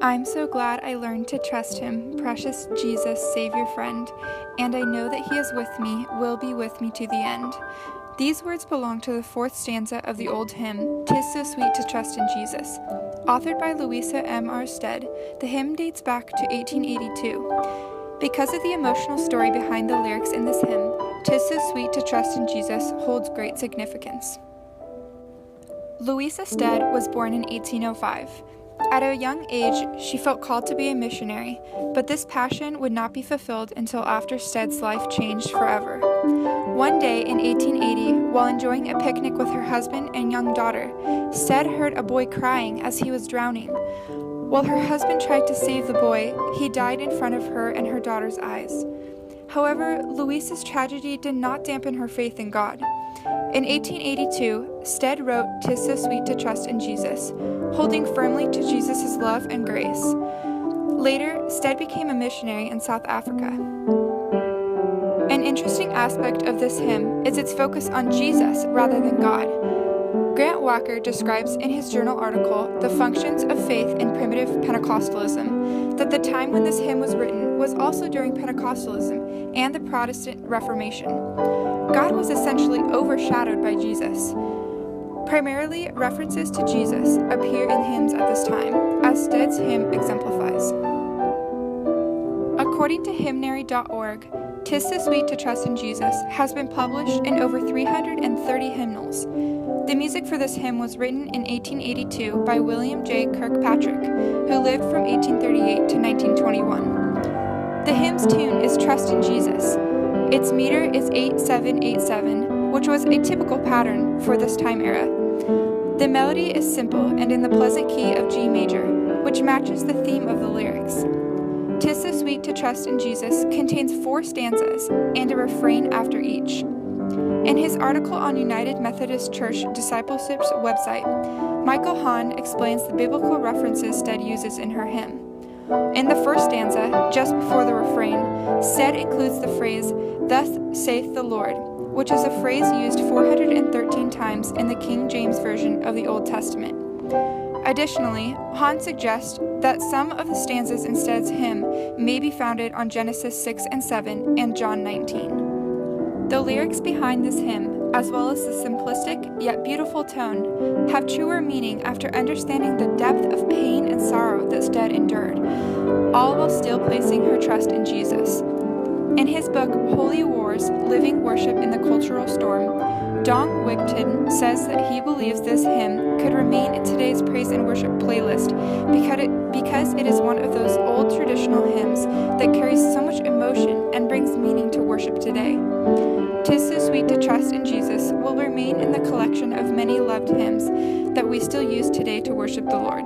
I'm so glad I learned to trust him, precious Jesus, Savior friend, and I know that he is with me, will be with me to the end. These words belong to the fourth stanza of the old hymn, "'Tis So Sweet to Trust in Jesus." Authored by Louisa M. R. Stead, the hymn dates back to 1882. Because of the emotional story behind the lyrics in this hymn, "'Tis So Sweet to Trust in Jesus" holds great significance. Louisa Stead was born in 1805. At a young age, she felt called to be a missionary, but this passion would not be fulfilled until after Stead's life changed forever. One day in 1880, while enjoying a picnic with her husband and young daughter, Stead heard a boy crying as he was drowning. While her husband tried to save the boy, he died in front of her and her daughter's eyes. However, Louisa's tragedy did not dampen her faith in God. In 1882, Stead wrote "'Tis So Sweet to Trust in Jesus," holding firmly to Jesus' love and grace. Later, Stead became a missionary in South Africa. An interesting aspect of this hymn is its focus on Jesus rather than God. Grant Walker describes in his journal article, "The Functions of Faith in Primitive Pentecostalism," that the time when this hymn was written was also during Pentecostalism and the Protestant Reformation. God was essentially overshadowed by Jesus. Primarily, references to Jesus appear in hymns at this time, as Stead's hymn exemplifies. According to hymnary.org, "'Tis So Sweet to Trust in Jesus" has been published in over 330 hymnals. The music for this hymn was written in 1882 by William J. Kirkpatrick, who lived from 1838 to 1921. The hymn's tune is "Trust in Jesus." Its meter is 8/7/8/7, which was a typical pattern for this time era. The melody is simple and in the pleasant key of G major, which matches the theme of the lyrics. "'Tis So Sweet to Trust in Jesus" contains 4 stanzas and a refrain after each. In his article on United Methodist Church Discipleship's website, Michael Hahn explains the biblical references Stead uses in her hymn. In the first stanza, just before the refrain, Stead includes the phrase, "Thus saith the Lord," which is a phrase used 413 times in the King James Version of the Old Testament. Additionally, Hahn suggests that some of the stanzas in Stead's hymn may be founded on Genesis 6 and 7 and John 19. The lyrics behind this hymn, as well as the simplistic yet beautiful tone, have truer meaning after understanding the depth of pain and sorrow that Stead endured, all while still placing her trust in Jesus. In his book, Holy Wars, Living Worship in the Cultural Storm, Dong Wigton says that he believes this hymn could remain in today's praise and worship playlist because it is one of those old traditional hymns that carries so much emotion and brings meaning to worship today. "'Tis So Sweet to Trust in Jesus" will remain in the collection of many loved hymns that we still use today to worship the Lord.